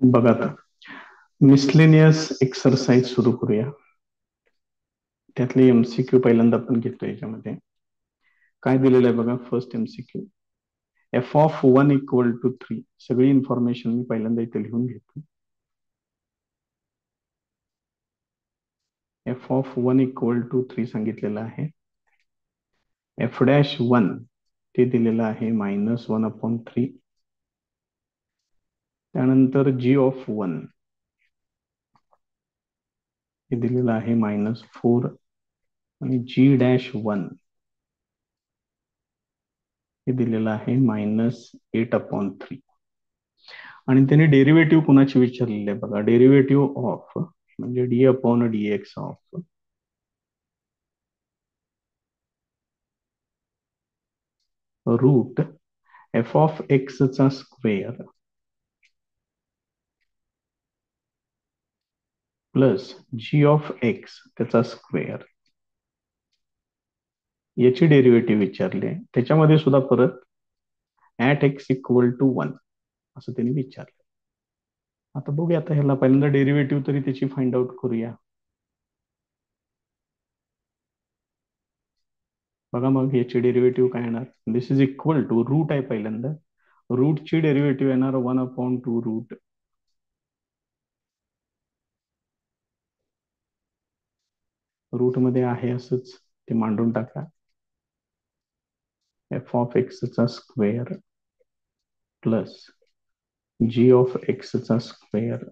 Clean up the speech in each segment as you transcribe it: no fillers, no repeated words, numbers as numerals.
बघा आता miscellaneous exercise सुरू करूया. त्यातले एमसीक्यू पहिल्यांदा आपण घेतो. याच्यामध्ये काय दिलेलं आहे बघा. First MCQ, F of 1 = 3. सगळी इन्फॉर्मेशन मी पहिल्यांदा इथे लिहून घेतो. एफ ऑफ 1 = 3 सांगितलेलं आहे. f'1 ते दिलेलं आहे -1/3. त्यानंतर जी ऑफ 1 हे दिलेलं आहे -4 आणि g'1 हे दिलेलं आहे -8/3. आणि त्याने डेरिव्हेटिव्ह कुणाची विचारलेली आहे बघा. डेरिव्हेटिव्ह ऑफ म्हणजे d/dx of root F of x चा square plus G of X त्याचा स्क्वेअर याची डेरिव्हेटिव्ह विचारली आहे. त्याच्यामध्ये सुद्धा परत ऍट x = 1 असं त्यांनी विचारलं. आता बघूया. आता ह्याला पहिल्यांदा डेरिव्हेटिव्ह तरी त्याची फाइंड आउट करूया. बघा मग याची डेरिव्हेटिव्ह काय येणार. दिस इज इक्वल टू रूट आहे पहिल्यांदा. रूटची डेरिव्हेटिव्ह येणार 1/2 रूट रूट मध्ये आहे असंच ते मांडून टाका. एफ ऑफ एक्स चा square plus G of x चा स्क्वेअर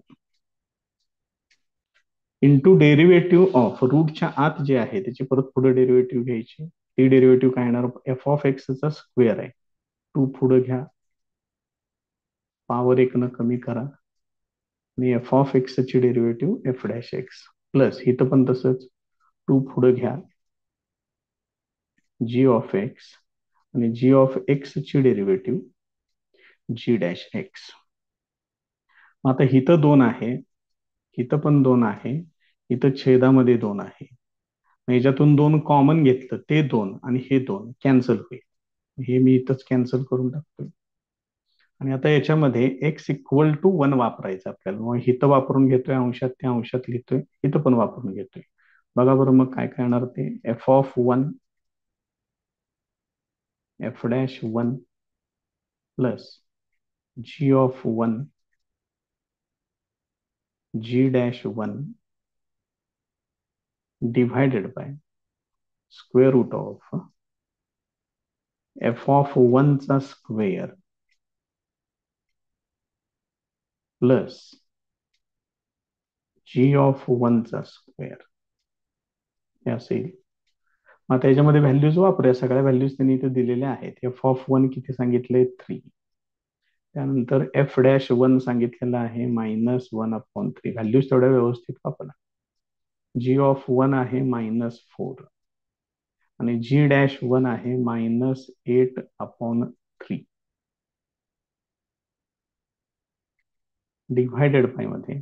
इंटू डेरिव्हेटिव्ह ऑफ रूटच्या आत जे आहे त्याची परत पुढे डेरिव्हेटिव्ह घ्यायची. ती डेरिव्हेटिव्ह काय येणार. एफ ऑफ एक्स चा स्क्वेअर आहे. 2 पुढे घ्या, पॉवर 1 न कमी करा आणि एफ ऑफ एक्स ची डेरिव्हेटिव्ह f'(x) प्लस इथं पण तसंच 2 पुढे घ्या, जी ऑफ एक्स आणि जी ऑफ एक्स ची डेरिव्हेटिव्ह g'(x). आता इथं 2 आहे, इथं पण 2 आहे, इथं छेदामध्ये 2 आहे. याच्यातून 2 कॉमन घेतलं ते 2 आणि हे 2 कॅन्सल होईल. हे मी इथंच कॅन्सल करून टाकतोय. आणि आता याच्यामध्ये x = 1 वापरायचं आपल्याला. मग इथं वापरून घेतोय अंशात, त्या अंशात लिहितोय, इथं पण वापरून घेतोय. बघा बरं मग काय काय येणार ते. F of 1 f'1 plus G of 1 g'1 divided by square root of f of 1 चा स्क्वेअर प्लस जी ऑफ 1 चा स्क्वेअर हे असेल. आता याच्यामध्ये व्हॅल्यूज वापरूया. सगळ्या व्हॅल्यूज त्यांनी इथे दिलेल्या आहेत. एफ ऑफ 1 किती सांगितले 3. त्यानंतर f'1 सांगितलेलं आहे -1/3. व्हॅल्यूज तेवढ्या व्यवस्थित वापरा. जी ऑफ 1 आहे -4 आणि g'1 आहे -8/3 डिव्हायडेड बाय मध्ये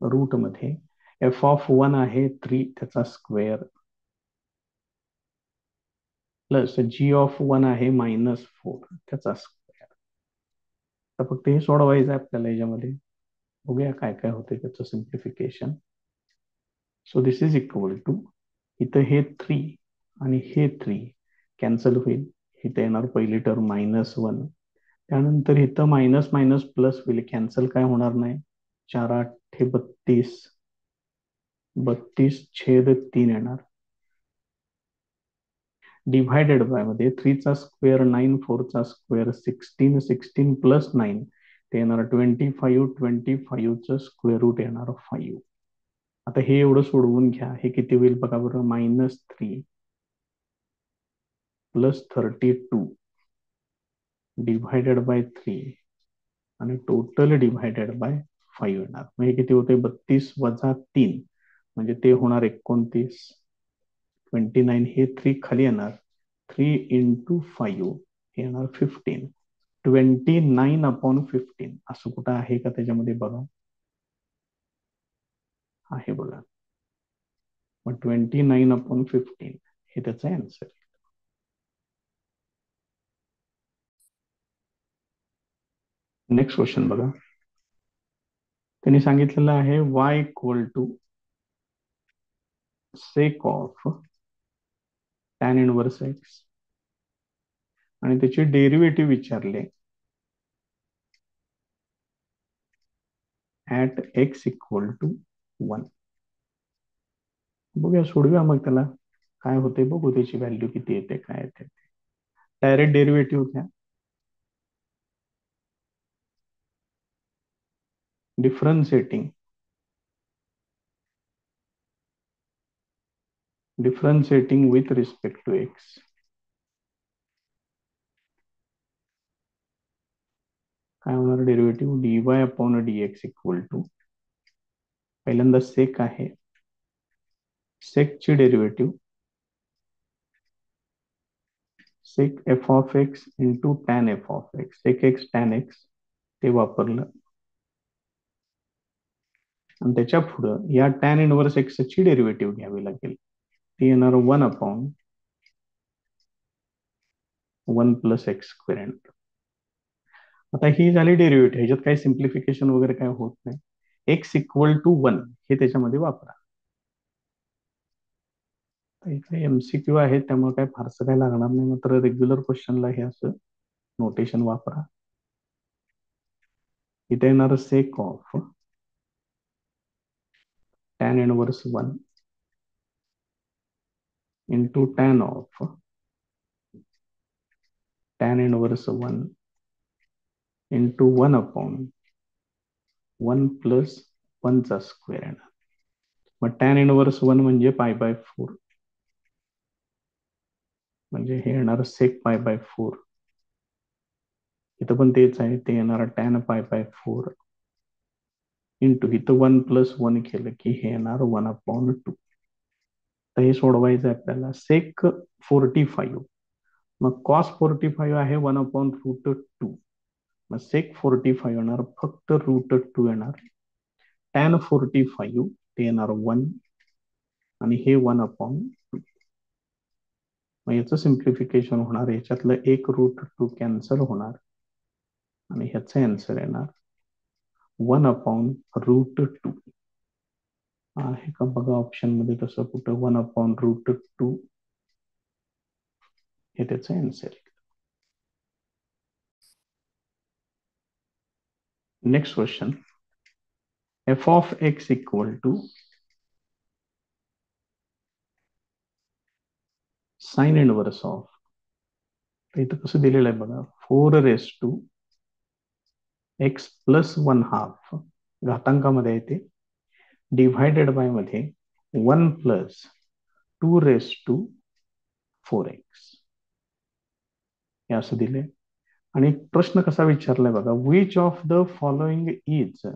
रूट मध्ये एफ ऑफ 1 आहे 3 त्याचा स्क्वेअर प्लस जी ऑफ 1 आहे -4 त्याचा स्क्वेअर. तर फक्त हे सोडवायचं आहे आपल्याला याच्यामध्ये. बघूया काय काय होते त्याचं simplification. So this is equal to, इथं हे 3 आणि हे 3 कॅन्सल होईल. इथं येणार पहिली टर्म -1. त्यानंतर इथं मायनस मायनस प्लस होईल. कॅन्सल काय होणार नाही. 4×8 32, 32/3 येणार. डिव्हायडेड बाय मध्ये 3 चा स्क्वेअर 9, 4 चा स्क्वेअर 16, 16 प्लस 9 ते येणार 25, 25 च स्क्वेअर रूट येणार 5. आता हे एवढं सोडवून घ्या. हे किती होईल बघा बरं. -3 प्लस 32 डिव्हायडेड बाय 3 आणि टोटल डिव्हायडेड बाय 5 येणार. मग हे किती होते 32 वजा 3 म्हणजे ते होणार 29. 29 हे 3 खाली येणार. 3 × 5 हे येणार 15. 29/15 असं कुठं आहे का त्याच्यामध्ये बघा. आहे बघा. मग 29/15 हे त्याचा आन्सर. नेक्स्ट क्वेश्चन बघा. त्यांनी सांगितलेलं आहे y equal to sec of tan inverse x आणि त्याची डेरिव्हेटिव्ह विचारले ऍट एक्स इक्वल टू 1. बघूया, सोडूया मग त्याला. काय होते बघू, त्याची व्हॅल्यू किती येते, काय येते. डायरेक्ट डेरिव्हेटिव्ह घ्या. Differentiating with respect to X. काय होणार derivative? dy upon dx equal to, पहिल्यांदा सेक आहे, सेकची derivative sec F of x into tan F of X, sec X tan X ते वापरलं. आणि त्याच्या पुढं या टॅन इनव्हर्स एक्सची डेरिव्हेटिव्ह घ्यावी लागेल. ती येणार 1 अपॉन 1 प्लस एक्स स्क्वेअर. आता ही झाली डेरिव्हेटिव्ह, ह्याच्यात काही सिम्प्लिफिकेशन वगैरे काय होत नाही. एक्स इक्वल टू 1 हे त्याच्यामध्ये वापरा. इथे एमसीक्यू आहे त्यामुळे काय फारसं काय लागणार नाही, मात्र रेग्युलर क्वेश्चनला हे असं नोटेशन वापरा. इथे येणार sec of tan inverse 1 into tan of tan inverse 1 into 1 upon 1 plus 1 चा स्क्वेअर येणार. मग टॅन इनव्हर्स 1 म्हणजे पाय बाय 4, म्हणजे हे येणार सेक पाय बाय 4. इथं पण तेच आहे, ते येणार टॅन पाय बाय 4 इंटू इथं 1 प्लस 1 केलं की हे येणार 1 अपॉन 2. तर हे सोडवायचं आहे आपल्याला. सेक 45, मग कॉस 45 आहे 1 अपॉन रूट 2. मग सेक 45 येणार फक्त रूट 2 येणार. टॅन 45 ते येणार 1 आणि हे 1 अपॉन 2. मग याचं सिम्प्लिफिकेशन होणार, याच्यातलं एक रूट 2 कॅन्सल होणार आणि ह्याचं आन्सर येणार 1 अपॉन रूट 2. आहे का बघा ऑप्शन मध्ये तसं कुठं 1 अपॉन रूट 2 हे त्याचं आन्सर आहे. Next question. F of X equal to sine inverse of, इथं कसं दिलेलं आहे बघा, 4 raise to X plus 1 half घातांकामध्ये येते, डिव्हायडेड बाय मध्ये 1 प्लस 2 रेस टू 4x हे असं दिले. आणि प्रश्न कसा विचारलाय बघा, which of the following is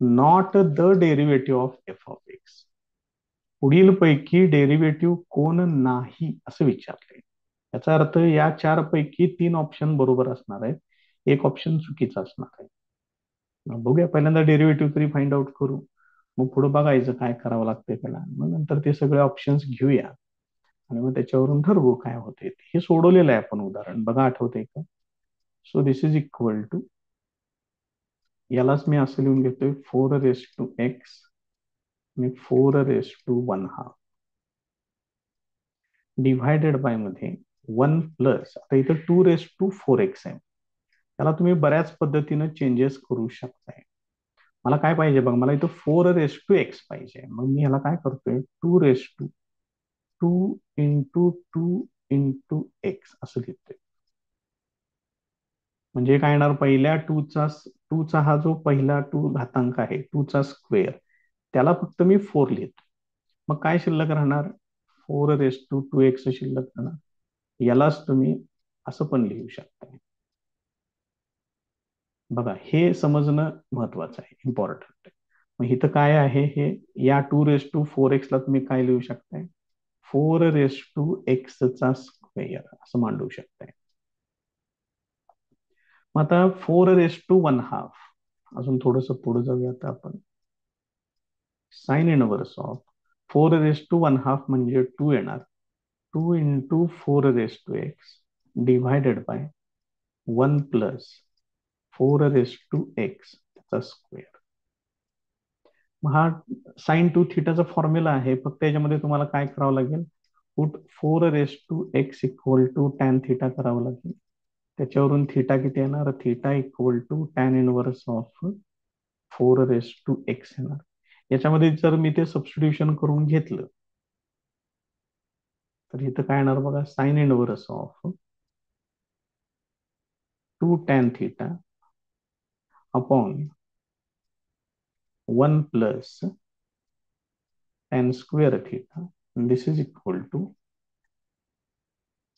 not the derivative of f of x. पुढील पैकी डेरिव्हेटिव्ह कोण नाही असं विचारलंय. याचा अर्थ या 4 पैकी 3 ऑप्शन बरोबर असणार आहेत, एक ऑप्शन चुकीचा असणार आहे. बघूया, पहिल्यांदा डेरिव्हेटिव्ह तरी फाइंड आउट करू, मग पुढे बघायचं काय करावं लागतंय त्याला. मग नंतर ते सगळे ऑप्शन्स घेऊया आणि मग त्याच्यावरून ठरवू काय होते. हे सोडवलेलं आहे आपण उदाहरण, बघा आठवतंय का. So this is equal to, यालाच मी असं लिहून घेतोय 4 रेस टू एक्स आणि 4 raise to 1 half divided by मध्ये 1 प्लस, आता इथं 2 रेस टू 4x आहे, त्याला तुम्ही बऱ्याच पद्धतीनं चेंजेस करू शकताय. मला काय पाहिजे बघ, मला इथं 4 रेस टू एक्स पाहिजे. मग मी ह्याला काय करतोय, 2 raise to 2 into 2 into x असं लिहितोय. म्हणजे काय येणार, पहिल्या 2 चा हा जो पहिला 2 घातांक आहे 2 चा स्क्वेअर, त्याला फक्त मी 4 लिहितो. मग काय शिल्लक राहणार, 4 रेस टू 2x शिल्लक राहणार. यालाच तुम्ही असं पण लिहू शकता. बघा, हे समजणं महत्वाचं आहे, इम्पॉर्टंट. मग इथं काय आहे, हे या 2 रेस टू 4x ला तुम्ही काय लिहू शकताय, 4 रेस टू एक्स चा स्क्वेअर असं मांडू शकताय. मग आता 4 रेस टू 1 हाफ, अजून थोडस पुढे जाऊया आता आपण. Sine inverse of 4 raise to 1 half म्हणजे 2 येणार, 2 into 4 raise to x divided by 1 plus 4 त्याचा स्क्वेअर. हा साइन टू थिटाचा फॉर्म्युला आहे, फक्त याच्यामध्ये तुम्हाला काय करावं लागेल, put 4 equal to tan theta करावं लागेल. त्याच्यावरून थिटा किती येणार, theta equal to tan inverse of 4 येणार. याच्यामध्ये जर मी ते सबस्टिट्यूशन करून घेतलं तर इथं काय येणार बघा, sine inverse of 2 tan theta upon 1 + tan square theta. This is equal to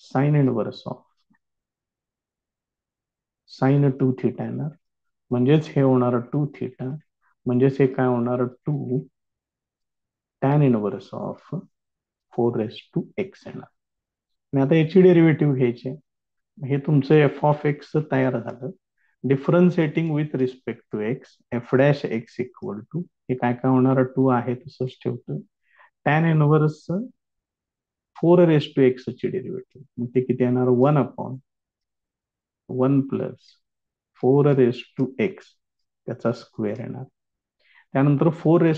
sine inverse of sine 2 theta येणार, म्हणजेच हे होणार 2 थिटा, म्हणजेच हे काय होणार 2 टॅन इनवर्स ऑफ 4 येणार. आणि आता याची डेरिव्हेटिव्ह घ्यायची. हे तुमचं एफ ऑफ एक्स तयार झालं. Differentiating with respect to x, f dash x equal to, हे काय काय होणार, 2 आहे तसंच ठेवतो, टॅन इनवर्स 4 ची डेरिव्हेटिव्ह, मग ते किती येणार, 1/1 + 4 त्याचा स्क्वेअर येणार. त्यानंतर 4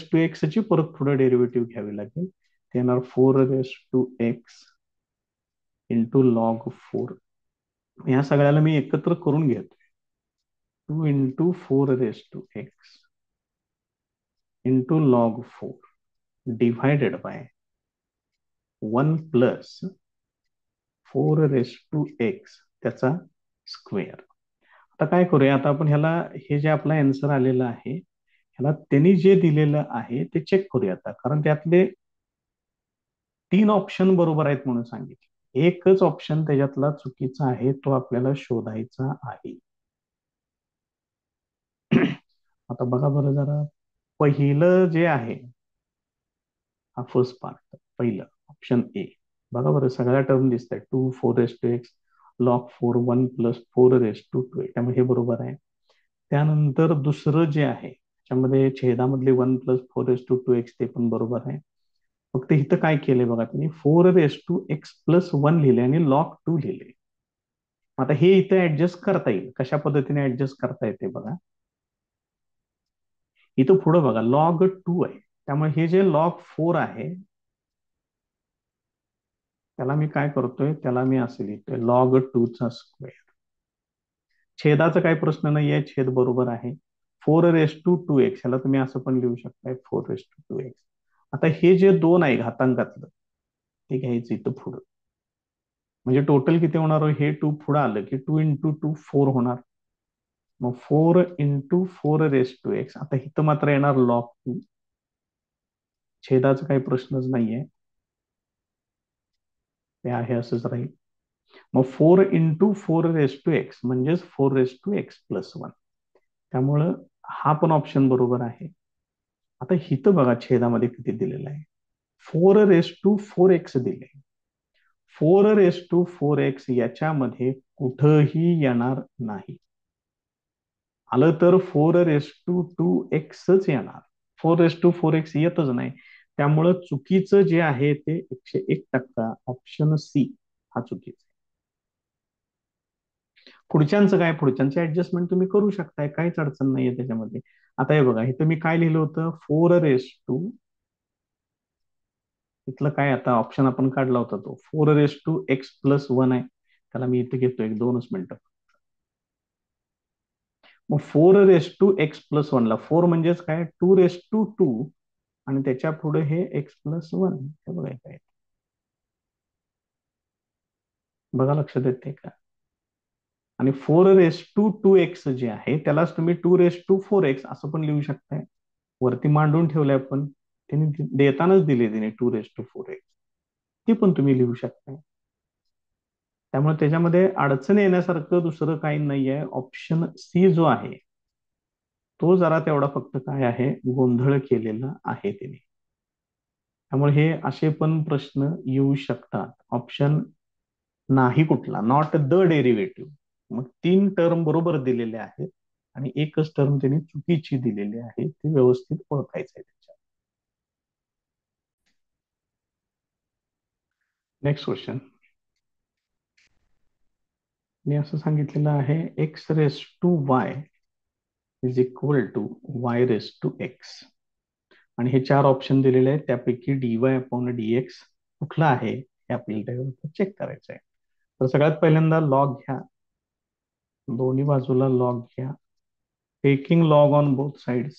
ची परत थोडं डेरिव्हेटिव्ह घ्यावी लागेल, ते येणार 4 इंटू लॉग 4. ह्या सगळ्याला मी एकत्र करून घेतो, 2 into 4 into log 4 divided by 1 + 4 त्याचा स्क्वेअर. आता काय करूया, आता आपण ह्याला, हे जे आपला आन्सर आलेलं आहे ह्याला त्यांनी जे दिलेलं आहे ते चेक करूया आता, कारण त्यातले 3 ऑप्शन बरोबर आहेत म्हणून सांगितले, एकच ऑप्शन त्याच्यातला चुकीचा आहे, तो आपल्याला शोधायचा आहे. आता बघा बरं जरा, पहिलं जे आहे, हा फर्स्ट पार्ट, पहिलं ऑप्शन ए, बघा बरं सगळ्या टर्म दिसत आहेत, 2 4 लॉग 4 1 + 4 त्यामुळे हे बरोबर आहे. त्यानंतर दुसरं जे आहे त्याच्यामध्ये छेदामधले 1 + 4 ते पण बरोबर आहे. फक्त इथं काय केलंय बघा, त्यांनी 4 x + 1 लिहिले आणि लॉग 2 लिहिले. आता हे इथे ऍडजस्ट करता येईल, कशा पद्धतीने ऍडजस्ट करता येते बघा, इथं पुढं बघा लॉग 2 आहे, त्यामुळे हे जे लॉग 4 आहे त्याला मी काय करतोय, त्याला मी असं लिहितोय लॉग 2 चा स्क्वेअर. छेदाचा काही प्रश्न नाहीये, छेद बरोबर आहे. 4 ह्याला तुम्ही असं पण लिहू शकताय 4 आता हे जे 2 आहे घातांकातलं, ते घ्यायचं इथं पुढं, म्हणजे टोटल किती होणार, हे 2 पुढं आलं की 2 इंटू 2 4 होणार, मग 4 इंटू 4 आता इथं मात्र येणार लॉग 2. छेदाचा काही प्रश्नच नाहीये, ते आहे असंच राहील. मग 4 इंटू 4 म्हणजेच 4 + 1, त्यामुळं हा पण ऑप्शन बरोबर आहे. आता हिथं बघा छेदामध्ये किती दिलेलं आहे, 4 दिले. 4 याच्यामध्ये कुठंही येणार नाही, आलं तर 4 येणार, 4 येतच नाही. त्यामुळं चुकीचं जे आहे ते 101% ऑप्शन सी हा चुकीचा. पुढच्यांचं काय, पुढच्यांचे ऍडजस्टमेंट तुम्ही करू शकताय, काहीच अडचण नाहीये त्याच्यामध्ये. आता हे बघा, इथं मी काय लिहिलं होतं, 4 इथलं काय, आता ऑप्शन आपण काढला होता तो 4 x + 1 आहे, त्याला मी इथे घेतो एक 2 मिनिटं. मग 4 x + 1 ला 4 म्हणजेच काय, 2 आणि त्याच्या पुढे हे x + 1, हे बघा काय, बघा लक्षात येते का. आणि 4 जे आहे त्यालाच तुम्ही 2 असं पण लिहू शकताय, वरती मांडून ठेवलंय आपण, त्यांनी देतानाच दिले तिने 2 ती पण तुम्ही लिहू शकताय. त्यामुळे त्याच्यामध्ये अडचण येण्यासारखं दुसरं काही नाहीये. ऑप्शन सी जो आहे तो जरा तेवढा फक्त काय आहे, गोंधळ केलेला आहे तिने. त्यामुळे हे असे पण प्रश्न येऊ शकतात. ऑप्शन नाही कुठला, नॉट द डेरिव्हेटिव्ह. मग 3 टर्म बरोबर दिलेले आहेत आणि एकच टर्म त्यांनी चुकीची दिलेली आहे, ती व्यवस्थित ओळखायचं आहे त्याच्यात. Next question. मी असं सांगितलेलं आहे x raise to y is equal to y raise to x, आणि हे चार ऑप्शन दिलेले आहेत, त्यापैकी dy अपॉन dx कुठला आहे हे आपल्याला चेक करायचं आहे. तर सगळ्यात पहिल्यांदा लॉग घ्या, दोन्ही बाजूला लॉग घ्या, taking log on both sides.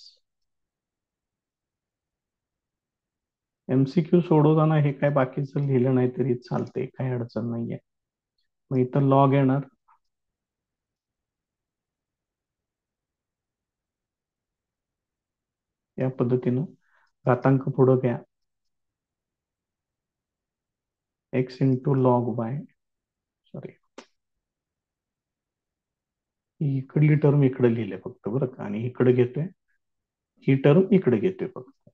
MCQ सोडवताना हे काय बाकीचं लिहिलं नाही तरी चालते, काही अडचण नाहीये. मग इथं लॉग येणार, या पद्धतीनं घातांक पुढं घ्या, X into log Y, sorry इकडली टर्म इकडे लिहिले फक्त बरं का, आणि इकडे घेतोय, ही टर्म इकडे घेतोय फक्त,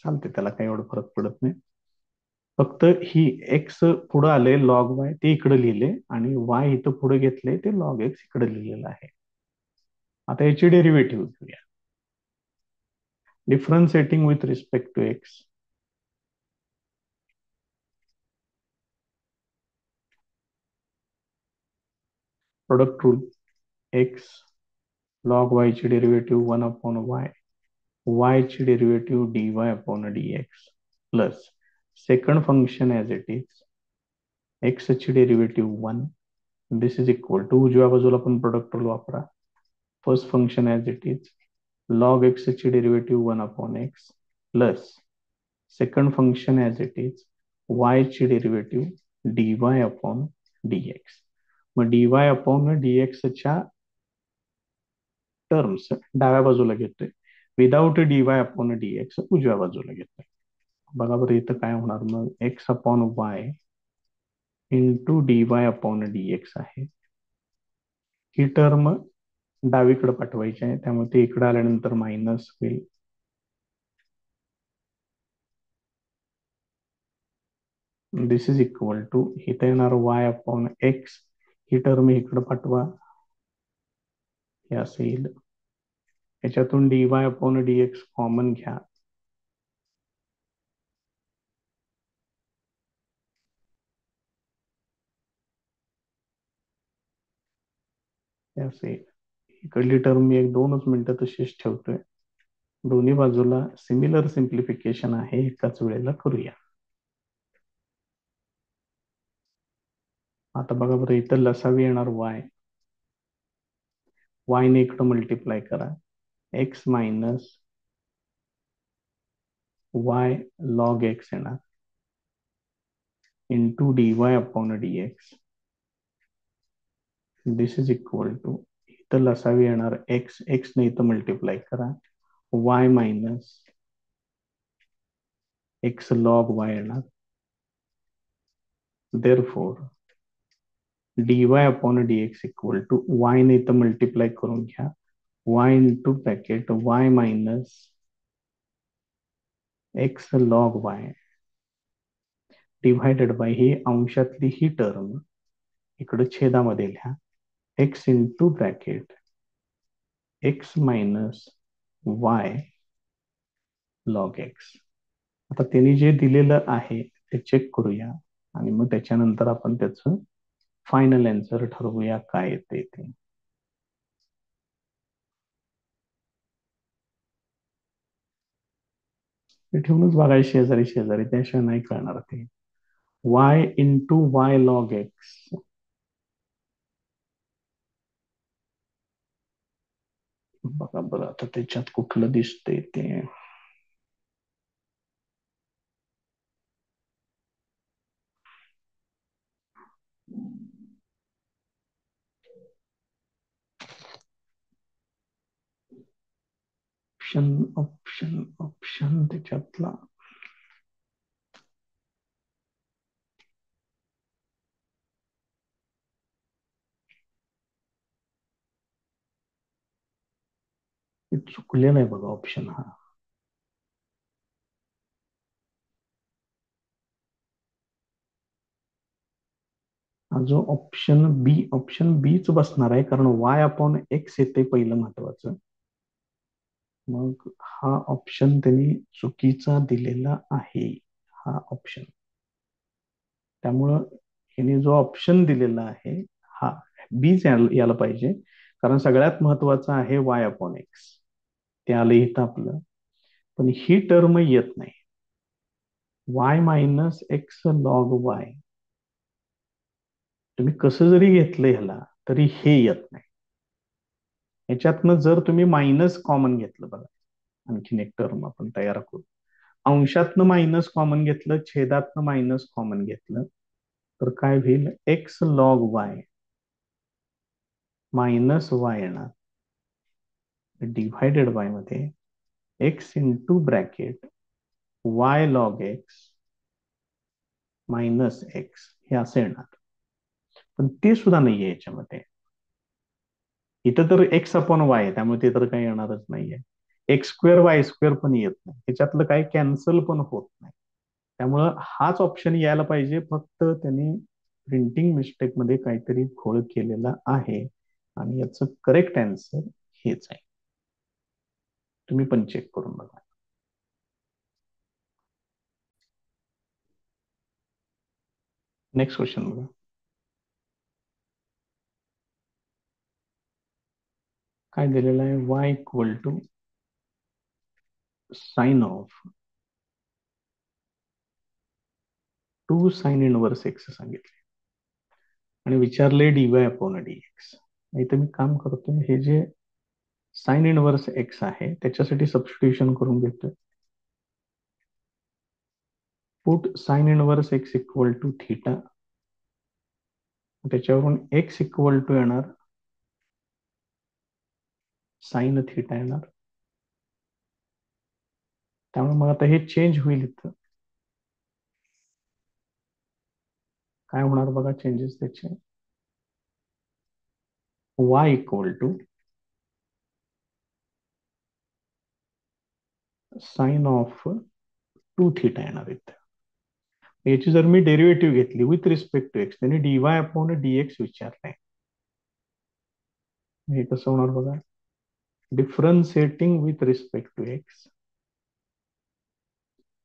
चालते, त्याला काही एवढं फरक पडत नाही. फक्त ही एक्स पुढे आले लॉग वाय ते इकडे लिहिले, आणि वाय इथं पुढे घेतले ते लॉग एक्स इकडे लिहिलेलं आहे. आता याची डेरिव्हेटिव्ह घेऊया, differentiating with respect to X. Product rule, X log Y ची डेरिव्हेटिव्ह 1 अपॉन वाय, वाय ची derivative dy upon dx, plus second function as it is, x ची derivative 1, this is equal to, उजव्या बाजूला पण product rule वापरा, first function as it is log X ची derivative 1 upon x, plus second function as it is Y ची derivative dy upon dx. मग dy upon dx च्या terms डाव्या बाजूला घेतोय, विदाउट dy अपॉन dx उजव्या बाजूला घेतोय. बघा बरं इथं काय होणार, मग x upon Y into dy upon dx आहे, ही टर्म डावीकडे पाठवायची आहे, त्यामुळे ते इकडे आल्यानंतर मायनस होईल. दिस इज इक्वल टू, इथे येणार वाय अपॉन एक्स, ही टर्म इकडे पाठवा, हे असं येईल. याच्यातून dy अपॉन dx कॉमन घ्या, हे असं येईल. इकडली टर्म मी एक दोनच मिनिटं तशीच ठेवतोय, दोन्ही बाजूला सिमिलर सिम्प्लिफिकेशन आहे, एकाच वेळेला करूया. आता बघा बरं इथं लसावी येणार वाय, वाय ने इकडं मल्टिप्लाय करा, X minus Y log X येणार, into dy upon dx, this is equal to, इथं लसावी येणार एक्स, एक्स ने इथं मल्टिप्लाय करा, Y minus X log Y येणार, therefore dy upon dx equal to, Y ने इथं मल्टिप्लाय करून घ्या, Y into bracket Y minus X log Y divided by ही अंशातली ही टर्म इकडे छेदामध्ये लिहा, X into bracket X minus Y log x. आता त्यांनी जे दिलेलं आहे ते चेक करूया, आणि मग त्याच्यानंतर आपण त्याचं फायनल आन्सर ठरवूया काय येते ते. ते ठेवूनच बघायचे शेजारी शेजारी, त्याशिवाय नाही कळणार ते. Y into Y log x, बघा बरं आता त्याच्यात कुठलं दिसतंय ते. ऑप्शन ऑप्शन ऑप्शन त्याच्यातला चुकलेला आहे बघा ऑप्शन हा. हा जो ऑप्शन बीच बसणार आहे, कारण वाय अपॉन एक्स येते पहिलं महत्वाचं. मग हा ऑप्शन त्यांनी चुकीचा दिलेला आहे, हा ऑप्शन. त्यामुळं ह्याने जो ऑप्शन दिलेला आहे, हा बीच यायला पाहिजे, कारण सगळ्यात महत्वाचं आहे वाय अपॉन एक्स. ते आलं इथं आपलं. पण ही टर्म येत नाही. Y minus X log Y, तुम्ही कसं जरी घेतलं ह्याला तरी हे येत नाही. ह्याच्यातनं जर तुम्ही मायनस कॉमन घेतलं, बघा आणखीन एक टर्म आपण तयार करू. अंशातनं मायनस कॉमन घेतलं, छेदातनं मायनस कॉमन घेतलं, तर काय होईल? X log y minus Y येणार, डिव्हायडेड बाय मध्ये x into bracket Y log x minus x, हे असं येणार. पण ते सुद्धा नाहीये याच्यामध्ये. इथं तर एक्स अपॉन वाय आहे, त्यामुळे ते तर काही येणारच नाहीये. एक्स स्क्वेअर वाय स्क्वेअर पण येत नाही, त्याच्यातलं काही कॅन्सल पण होत नाही. त्यामुळं हाच ऑप्शन यायला पाहिजे, फक्त त्यांनी प्रिंटिंग मिस्टेक मध्ये काहीतरी घोळ केलेला आहे आणि याचं करेक्ट आन्सर हेच आहे. तुम्ही पण चेक करून बघा. नेक्स्ट क्वेश्चन बघा. काय दिलेलं आहे? Y equal to sine of 2 sine inverse x सांगितले आणि विचारले डीवाय अपॉन डी एक्स. इथं मी काम करतोय, हे जे साइन इनवर्स एक्स आहे त्याच्यासाठी सबस्टिट्यूशन करून घेतोय. Put sine inverse x equal to theta, त्याच्यावरून एक्स इक्वल टू येणार साइन थीटा येणार. त्यामुळे मग आता हे चेंज होईल. इथं काय होणार बघा चेंजेस त्याचे. Y equal to sine of 2 theta येणार इथं. याची जर मी डेरिव्हेटिव्ह घेतली विथ रिस्पेक्ट टू एक्स, त्यांनी डीवाय अपॉन डी एक्स विचारलंय. हे कसं होणार बघा. Differentiating with respect to X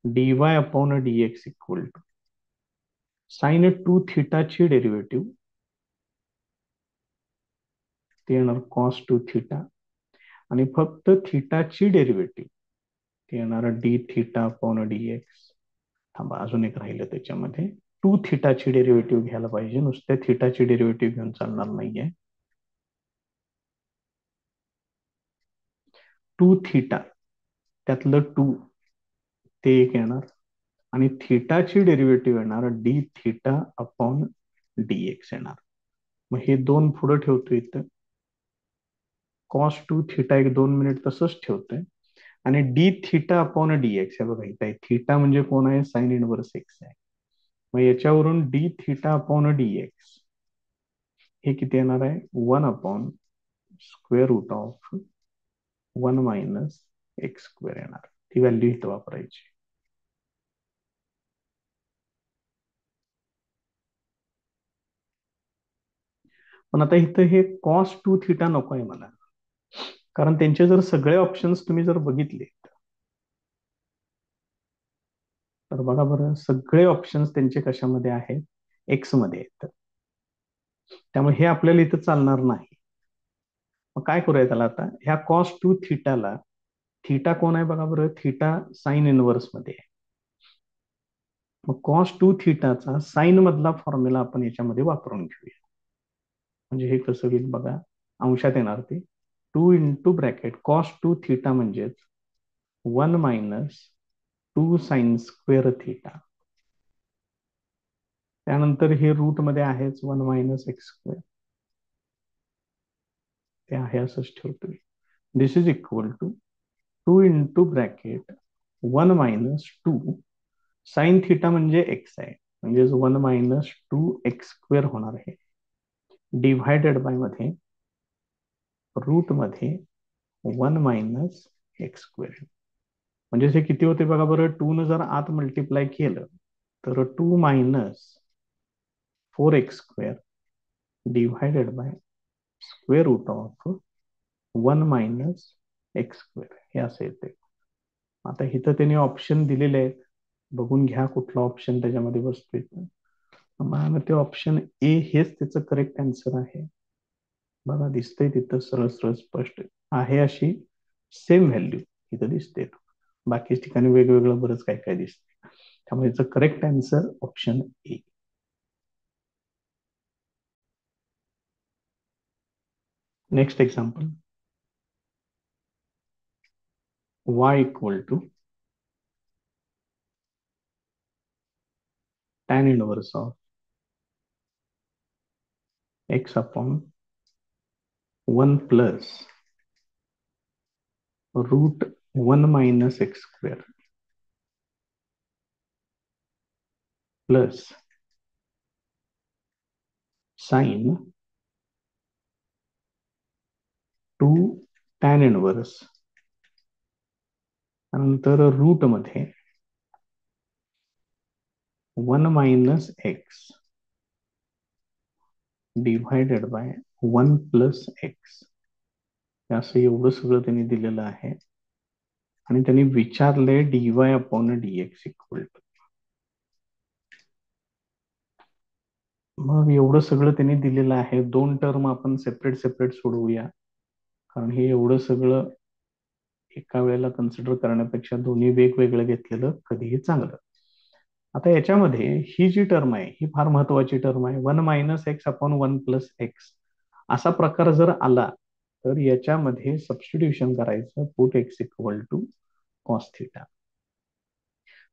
d y upon D X equal to sine 2 थीटाची डेरिव्हेटिव्ह, ते येणार कॉस 2 थीटा, आणि फक्त थीटाची डेरिव्हेटिव्ह ते येणार D theta upon D x. थांबा, अजून एक राहिलं त्याच्यामध्ये. 2 थीटाची डेरिव्हेटिव्ह घ्यायला पाहिजे, नुसत्या थीटाची डेरिव्हेटिव्ह घेऊन चालणार नाहीये. 2 थीटा त्यातलं 2 ते एक येणार, आणि थीटाची डेरिव्हेटिव्ह येणार D theta upon D x येणार. मग हे दोन पुढे ठेवतो इथं. कॉस 2 थीटा एक 2 मिनिट तसंच ठेवतोय, आणि D theta upon D x, हे बघा इथं थीटा म्हणजे कोण आहे? साइन इनवर्स एक्स आहे. मग याच्यावरून d theta upon D x हे किती येणार आहे? 1 upon square root of 1 minus x square येणार. ती व्हॅल्यू इथं वापरायची. पण आता इथं हे कॉस 2 थीटा नको आहे मला, कारण त्यांचे जर सगळे ऑप्शन्स तुम्ही जर बघितले तर बघा बरं, सगळे ऑप्शन्स त्यांचे कशामध्ये आहेत? एक्स मध्ये आहेत. त्यामुळे हे आपल्याला इथं चालणार नाही. मग काय करूया त्याला आता? ह्या कॉस 2 थीटाला, थीटा कोण आहे बघा बरं? थीटा साइन इनवर्स मध्ये आहे. मग कॉस 2 थीटाचा साइन मधला फॉर्म्युला आपण याच्यामध्ये वापरून घेऊया. म्हणजे हे कसं होईल बघा, अंशात येणार ते 2 इंटू ब्रॅकेट कॉस 2 थीटा म्हणजेच 1 मायनस 2 साइन स्क्वेअर थीटा. त्यानंतर हे रूट मध्ये आहेच 1 मायनस एक्स स्क्वेअर, ते आहे असंच ठेवतोय. This is equal to 2 into bracket 1 minus 2 sine theta म्हणजे एक्स आहे, म्हणजेच 1 मायनस 2 एक्स स्क्वेअर होणार आहे, डिव्हायडेड बाय मध्ये रूट मध्ये 1 मायनस एक्स स्क्वेअर. म्हणजे हे किती होते बघा बरं? 2 न जर आत मल्टिप्लाय केलं तर 2 minus 4x square divided by square root of 1 minus x square, हे असं येते. आता इथं त्यांनी ऑप्शन दिलेले आहेत, बघून घ्या कुठला ऑप्शन त्याच्यामध्ये बसतोय. मला ते ऑप्शन ए हेच त्याचं करेक्ट आन्सर आहे. बघा दिसतंय तिथं सरळ सरळ स्पष्ट आहे, अशी सेम व्हॅल्यू इथं दिसते. बाकी ठिकाणी वेगवेगळं बरंच काय काय दिसते. त्यामुळे याचं correct answer option A. Next example, y equal to tan inverse of x upon 1 plus root 1 minus x square plus sine 2 tan inverse, नंतर रूट मध्ये 1 minus x divided by 1 plus x, असं एवढं सगळं त्यांनी दिलेलं आहे. आणि त्यांनी विचारले dy upon dx equal to. मग एवढं सगळं त्यांनी दिलेलं आहे. दोन टर्म आपण सेपरेट सेपरेट सोडवूया, कारण हे एवढं सगळं एका वेळेला कन्सिडर करण्यापेक्षा दोन्ही वेगवेगळं घेतलेलं कधीही चांगलं. आता याच्यामध्ये ही जी टर्म आहे ही फार महत्वाची टर्म आहे. 1 minus x upon 1 plus x असा प्रकार जर आला तर याच्यामध्ये सबस्टिट्यूशन करायचं, put x equal to cos theta.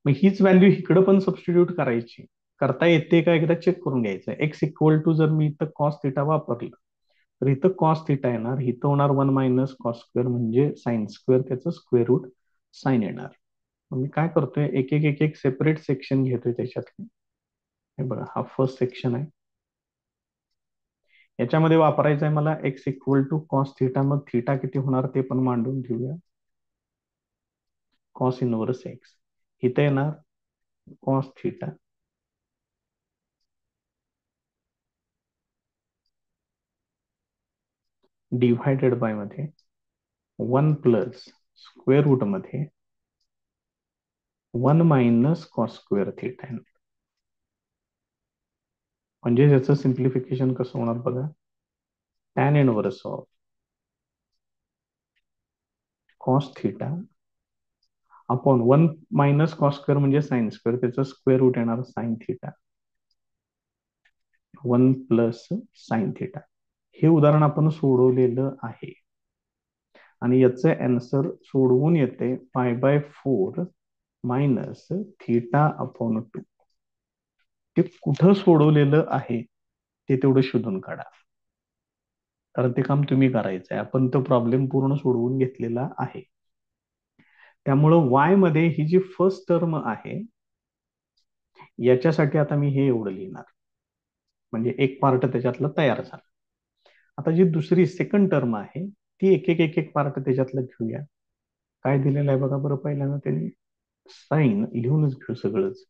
मग हीच व्हॅल्यू इकडं पण सबस्टिट्यूट करायची. करता येते का एकदा चेक करून घ्यायचं. एक्स इक्वल टू जर मी इथं कॉस थिटा वापरलं तर इथं कॉस थिटा येणार, इथं होणार 1 मायनस कॉस स्क्वेअर म्हणजे साइन स्क्वेअर, त्याचं स्क्वेअर रूट साइन येणार. मग मी काय करतोय, एक एक एक एक सेपरेट सेक्शन घेतोय त्याच्यातले. हे बघा हा फर्स्ट सेक्शन आहे. याच्यामध्ये वापरायचं आहे मला x equal to cos theta. मग थिटा किती होणार ते पण मांडून घेऊया. कॉस इनवर्स एक्स इथे येणार कॉस थिटा डिव्हायडेड बाय मध्ये 1 प्लस स्क्वेअर रूट मध्ये 1 मायनस कॉस स्क्वेअर थिटा. म्हणजे याचं सिम्प्लिफिकेशन कसं होणार बघा, tan inverse of cos theta upon 1 minus cos square म्हणजे साइन स्क्वेअर, त्याचं स्क्वेअर रूट येणार sine theta 1 plus sine theta. हे उदाहरण आपण सोडवलेलं आहे आणि याचे आन्सर सोडवून येते π/4 मायनस थिटा अपॉन 2. ते कुठं सोडवलेलं आहे ते तेवढं शोधून काढा, कारण ते काम तुम्ही करायचंय. आपण तो प्रॉब्लेम पूर्ण सोडवून घेतलेला आहे. त्यामुळं y मध्ये ही जी फर्स्ट टर्म आहे याच्यासाठी आता मी हे एवढं लिहिणार, म्हणजे एक पार्ट त्याच्यातलं तयार झाला. आता जी दुसरी सेकंड टर्म आहे ती एक एक एक एक पार्ट त्याच्यातलं घेऊया. काय दिलेलं आहे बघा बरं. पहिल्यांदा त्यांनी साइन लिहूनच घेऊ सगळंच.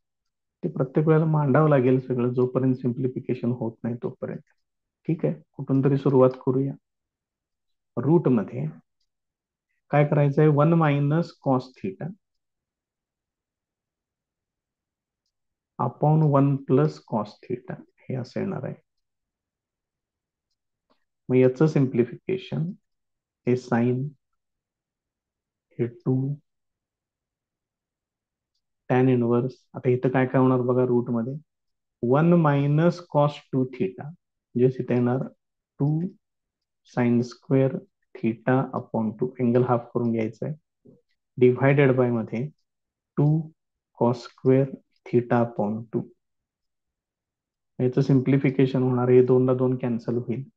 ते प्रत्येक वेळेला मांडावं लागेल सगळं, जोपर्यंत सिम्प्लिफिकेशन होत नाही तोपर्यंत. ठीक आहे, कुठून तरी सुरुवात करूया. रूट मध्ये काय करायचंय, 1 minus cos theta upon 1 plus cos theta हे असं येणार आहे. मग याचं सिम्प्लिफिकेशन, हे साइन, हे 2 टॅन इनवर्स. आता इथं काय काय होणार बघा, रूट मध्ये 1 मायनस कॉस 2 थिटा म्हणजे इथे येणार 2 sine square theta upon 2, angle half करून घ्यायचा आहे, डिव्हायडेड बाय मध्ये 2 कॉस स्क्वेअर थिटा अपॉन 2. याचं सिम्प्लिफिकेशन होणार, हे 2 ला 2 कॅन्सल होईल.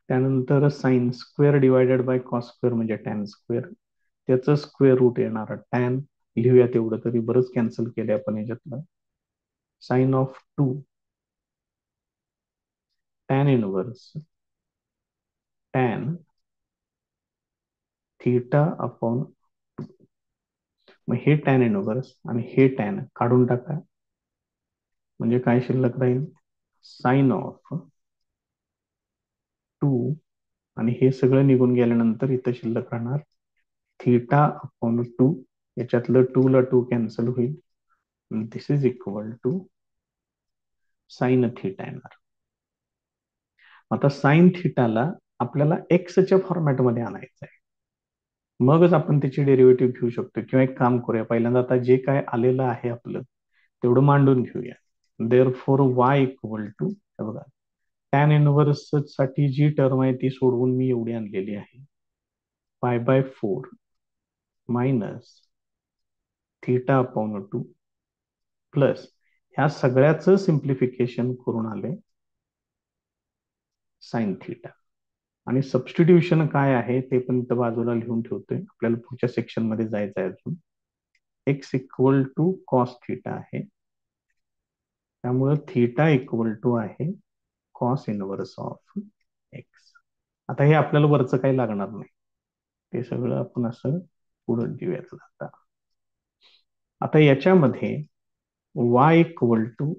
त्यानंतर sine square divided by cos square म्हणजे टॅन स्क्वेअर, त्याचं स्क्वेअर रूट येणार टॅन. लिहूया तेवढं तरी, बरंच कॅन्सल केले आपण याच्यातलं. Sine of 2 tan inverse tan theta upon 2. मग हे टॅन इनवर्स आणि हे टॅन काढून टाका, म्हणजे काय शिल्लक राहील, साइन ऑफ 2 आणि हे सगळं निघून गेल्यानंतर इथं शिल्लक राहणार थिटा अपॉन 2. याच्यातलं 2 ला 2 कॅन्सल होईल. This is equal to sine theta येणार. आता साइन थिटाला आपल्याला एक्सच्या फॉर्मॅटमध्ये आणायचं आहे. मगच आपण त्याची डेरिव्हेटिव्ह घेऊ शकतो. किंवा एक काम करूया, पहिल्यांदा आता जे काय आलेलं आहे आपलं तेवढं मांडून घेऊया. Therefore y equal to, हे बघा, टॅन इनव्हर्स साठी जी टर्म आहे ती सोडवून मी एवढी आणलेली आहे, π/4 मायनस थिटा अपॉन 2 प्लस ह्या सगळ्याचं सिम्प्लिफिकेशन करून आले साइन थिटा. आणि सबस्टिट्यूशन काय आहे ते पण इथं बाजूला लिहून ठेवतोय, आपल्याला पुढच्या सेक्शन मध्ये जायचं आहे अजून. X equal to cos theta आहे, त्यामुळे थिटा इक्वल टू आहे कॉस इनव्हर्स ऑफ एक्स. आता हे आपल्याला वरचं काही लागणार नाही, ते सगळं आपण असं पुढे देऊयात. आता याच्यामध्ये y इक्वल टू,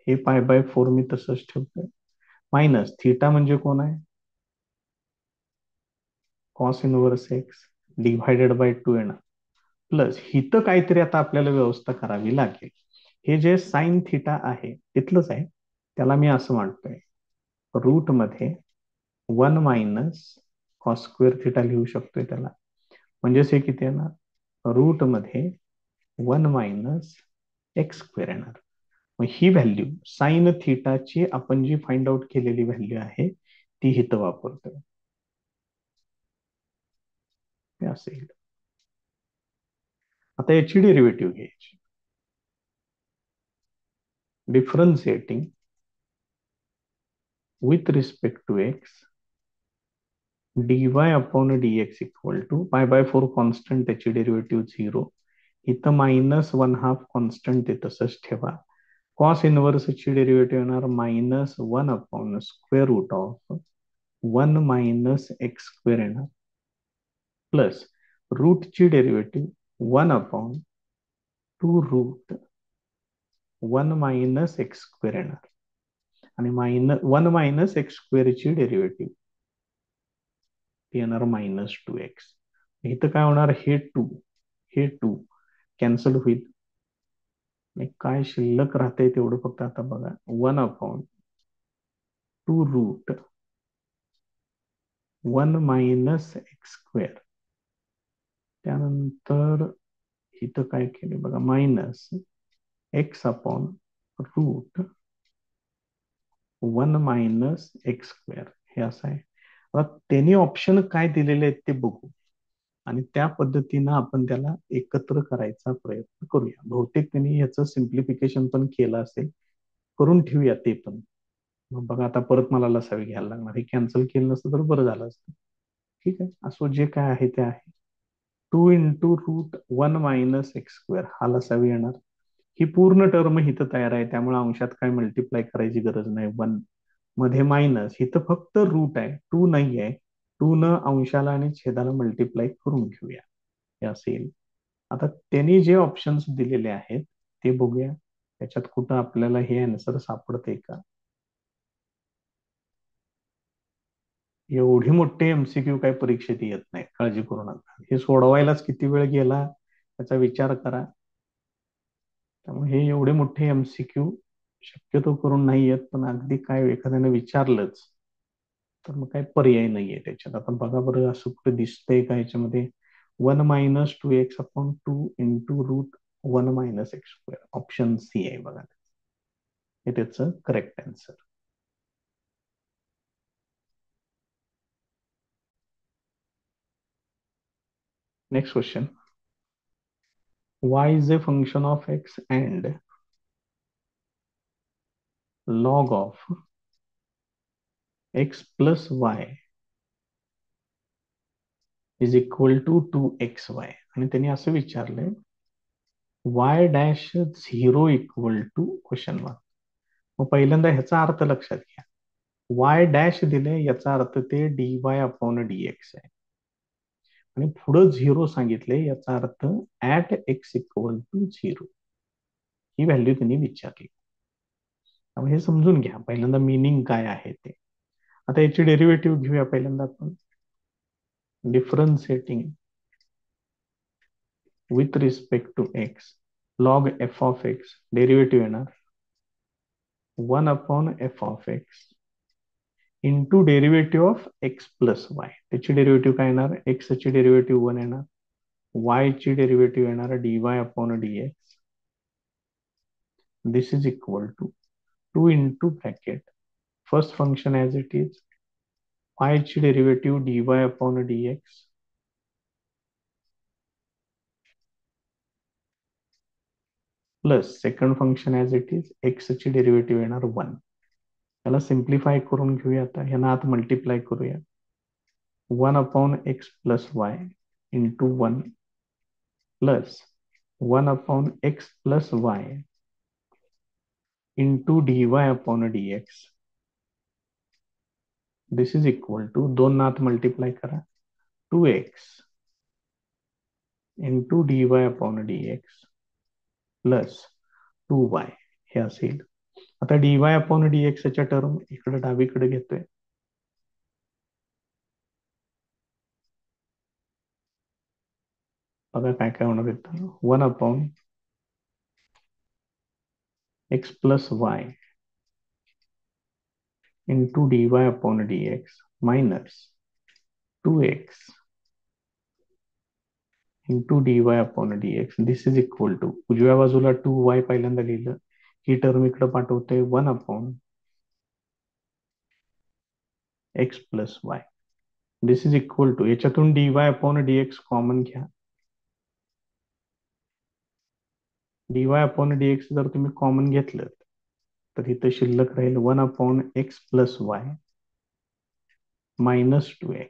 हे π/4 मी तसंच ठेवतोय, मायनस थिटा म्हणजे कोण आहे, cos inverse x divided bye 2 येणार, प्लस हिथं काहीतरी आता आपल्याला व्यवस्था करावी लागेल. हे जे साइन थिटा आहे तिथलंच आहे, त्याला मी असं मांडतोय, रूट मध्ये 1 मायनस कॉस स्क्वेअर थिटा लिहू शकतोय त्याला. म्हणजेच हे किती येणार, रूट मध्ये 1 मायनस एक्स स्क्वेअर येणार. मग ही व्हॅल्यू साइन थिटाची आपण जी फाइंड आउट केलेली व्हॅल्यू आहे ती इथं वापरतोय, ते असेल. आता याची डेरिव्हेटिव्ह घ्यायची, differentiating with respect to X dy upon dx equal to π/4 constant, त्याची डेरिव्हेटिव्ह 0, इथं -1/2 कॉन्स्टंट ते तसंच ठेवा. कॉस इनव्हर्सची डेरिव्हेटिव्ह येणार -1 upon square root of 1 minus x square येणार, प्लस रूटची derivative 1 upon 2 root 1 minus x square येणार. आणि 1 मायनस एक्स स्क्वेअरची डेरिव्हेटिव्ह ती येणार -2x. इथं काय होणार, हे 2 कॅन्सल होईल, काय शिल्लक राहते तेवढं फक्त आता बघा, 1 upon 2 root 1 minus x square. त्यानंतर इथं काय केले बघा, minus x upon root 1 minus x square, हे असं आहे. आता त्यांनी ऑप्शन काय दिलेले आहेत ते बघू, आणि त्या पद्धतीनं आपण त्याला एकत्र करायचा प्रयत्न करूया. बहुतेक त्यांनी याचं सिम्प्लिफिकेशन पण केलं असेल, करून ठेवूया ते पण. मग बघा, आता परत मला लसावी घ्यायला लागणार, हे कॅन्सल केलं नसतं तर बरं झालं असतं. ठीक आहे, असो, जे काय आहे ते आहे. 2 into root 1 minus x square हा लसावी येणार. ही पूर्ण टर्म इथं तयार आहे, त्यामुळे अंशात काय मल्टिप्लाय करायची गरज नाही. 1 मध्ये मायनस, इथं फक्त रूट आहे, 2 नाही आहे. 2 न अंशाला आणि छेदाला मल्टिप्लाय करून घेऊया, हे असेल. आता त्यांनी जे ऑप्शन्स दिलेले आहेत ते बघूया, त्याच्यात कुठं आपल्याला हे आन्सर सापडते का. एवढी मोठे एमसीक्यू काही परीक्षेत येत नाही, काळजी करू नका. हे सोडवायलाच किती वेळ गेला त्याचा विचार करा. त्यामुळे हे एवढे मोठे एमसीक्यू शक्यतो करून नाही येत, पण अगदी काय एखाद्याने विचारलंच तर मग काही पर्याय नाहीये त्याच्यात. आता बघा बरं, असं कुठे दिसतंय का याच्यामध्ये, 1 minus 2x upon 2 into root 1 minus x square, option C आहे बघा, हे त्याचं correct answer. Next question, y is a function of x and log of x plus y is equal to 2xy. आणि त्यांनी असं विचारलंय, y dash 0 equal to question mark. मग पहिल्यांदा ह्याचा अर्थ लक्षात घ्या, y डॅश दिले याचा अर्थ ते dy अपॉन dx आहे, आणि पुढं 0 सांगितले याचा अर्थ ऍट x इक्वल टू 0 ही व्हॅल्यू त्यांनी विचारली. त्यामुळे हे समजून घ्या पहिल्यांदा मिनिंग काय आहे ते. आता याची डेरिव्हेटिव्ह घेऊया पहिल्यांदा आपण, differentiating with respect to x log f of x, derivative येणार 1 upon f of x into derivative of x plus y. त्याची डेरिव्हेटिव्ह काय येणार? एक्सची डेरिव्हेटिव्ह 1 येणार, वाय ची डेरिव्हेटिव्ह येणार dy upon dx. This is equal to 2 into bracket first function as it is, y ची derivative dy upon dx plus second function as it is, x ची derivative येणार 1. याला simplify करून घेऊया. आता ह्यांना आत मल्टिप्लाय करूया. 1 upon x plus y into 1 plus 1 upon x plus y into dy upon dx. This is equal to 2 नात मल्टिप्लाय करा, 2x into dy upon dx plus 2y हे असेल. आता dy अपॉन dx च्या टर्म इकडे डावीकडे घेतोय. बघा काय काय होणार आहे. 1 upon x plus y into dy upon dx minus 2x into dy upon dx. This is equal to उजव्या बाजूला 2y पहिल्यांदा लिहिलं, ही टर्म इकडे पाठवतोय 1 upon x plus y. This is equal to याच्यातून dy अपॉन dx कॉमन घ्या. dy upon dx जर तुम्ही कॉमन घेतलं तर इथं शिल्लक राहील 1 upon x plus y minus 2x.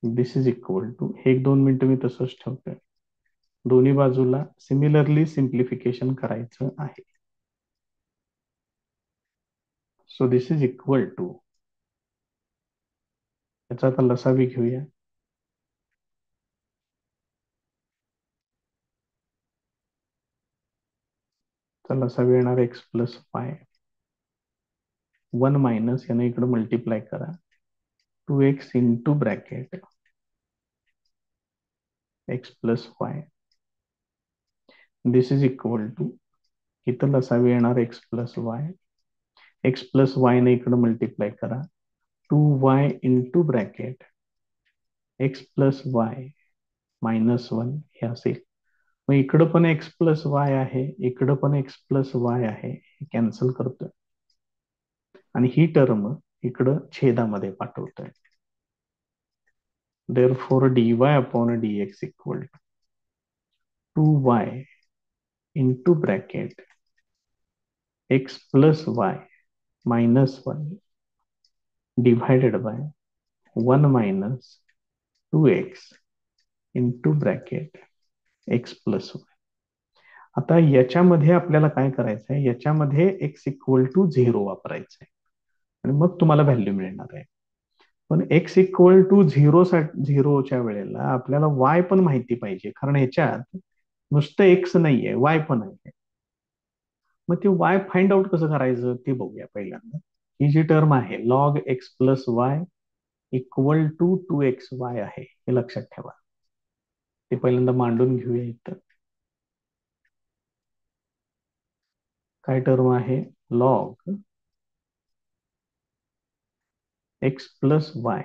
This is equal to, हे 2 मिनिटं मी तसंच ठेवतोय. दोन्ही बाजूला सिमिलरली सिम्प्लिफिकेशन करायचं आहे. So this is equal to, याचा आता लसावी घेऊया. तर लसावी येणार एक्स प्लस वाय 1 मायनस याने इकडे मल्टिप्लाय करा 2x into bracket x plus y. This is equal to, इथं लसावी येणार x plus y, x plus y ने इकडे मल्टिप्लाय करा 2y into bracket x plus y minus 1 हे असेल. मग इकडं पण एक्स प्लस वाय आहे, इकडं पण एक्स प्लस वाय आहे, हे कॅन्सल करतोय आणि ही टर्म इकडं छेदामध्ये पाठवतोय. therefore dy upon dx equal to 2y into bracket x plus y minus 1 divided by 1 minus 2x into bracket x plus y. आता याच्यामध्ये आपल्याला काय करायचं आहे, याच्यामध्ये x इक्वल टू 0 वापरायचं आहे आणि मग तुम्हाला व्हॅल्यू मिळणार आहे. पण x इक्वल टू 0च्या वेळेला आपल्याला y पण माहिती पाहिजे, कारण ह्याच्यात नुसतं x नाहीये, y पण आहे. मग ते y फाइंड आउट कसं करायचं ते बघूया. पहिल्यांदा ही जी टर्म आहे log x plus y equal to 2xy आहे, हे लक्षात ठेवा. ते पहिल्यांदा मांडून घेऊया. इथं काय टर्म आहे, log x plus y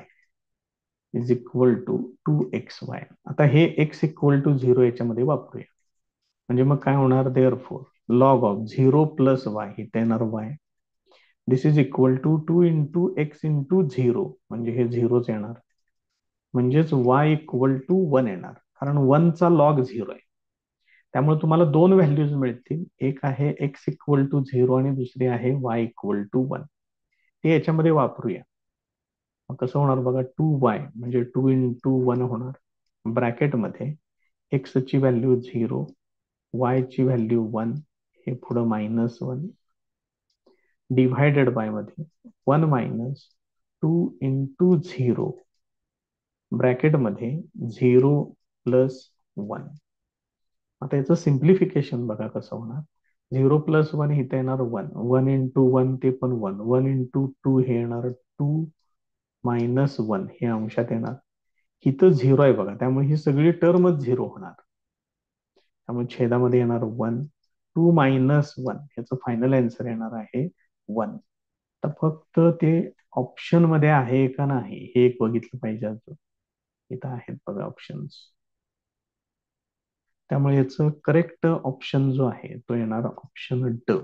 is equal to 2xy. आता हे x इक्वल टू 0 याच्यामध्ये वापरूया. म्हणजे मग काय होणार, therefore log of 0 plus y इथे येणार y. This is equal to 2 into x into 0, म्हणजे हे 0च येणार. म्हणजेच y इक्वल टू 1 येणार, कारण 1 चा लॉग 0 आहे. त्यामुळे तुम्हाला 2 व्हॅल्यूज मिळतील, एक आहे x इक्वल टू 0 आणि दुसरी आहे y इक्वल टू 1. ते याच्यामध्ये वापरूया. मग कसं होणार बघा, 2y म्हणजे 2 इंटू 1 होणार, ब्रॅकेटमध्ये x ची व्हॅल्यू 0, y ची व्हॅल्यू 1, हे पुढं मायनस 1 डिव्हायडेड बाय मध्ये 1 मायनस 2 इंटू 0 ब्रॅकेटमध्ये 0 प्लस 1. आता याचं सिम्प्लिफिकेशन बघा कसं होणार. 0 प्लस 1 इथे येणार 1, 1 इंटू 1 ते पण 1, 1 इंटू 2 हे येणार 2 मायनस 1 हे अंशात येणार. इथं 0 आहे बघा, त्यामुळे ही सगळी टर्मच 0 होणार. त्यामुळे छेदामध्ये येणार 1, 2 मायनस 1 याचं फायनल आन्सर येणार आहे 1. आता फक्त ते ऑप्शन मध्ये आहे का नाही हे एक बघितलं पाहिजे अजून. इथं आहेत बघा ऑप्शन्स. त्यामुळे याचं करेक्ट ऑप्शन जो आहे तो येणार ऑप्शन ड.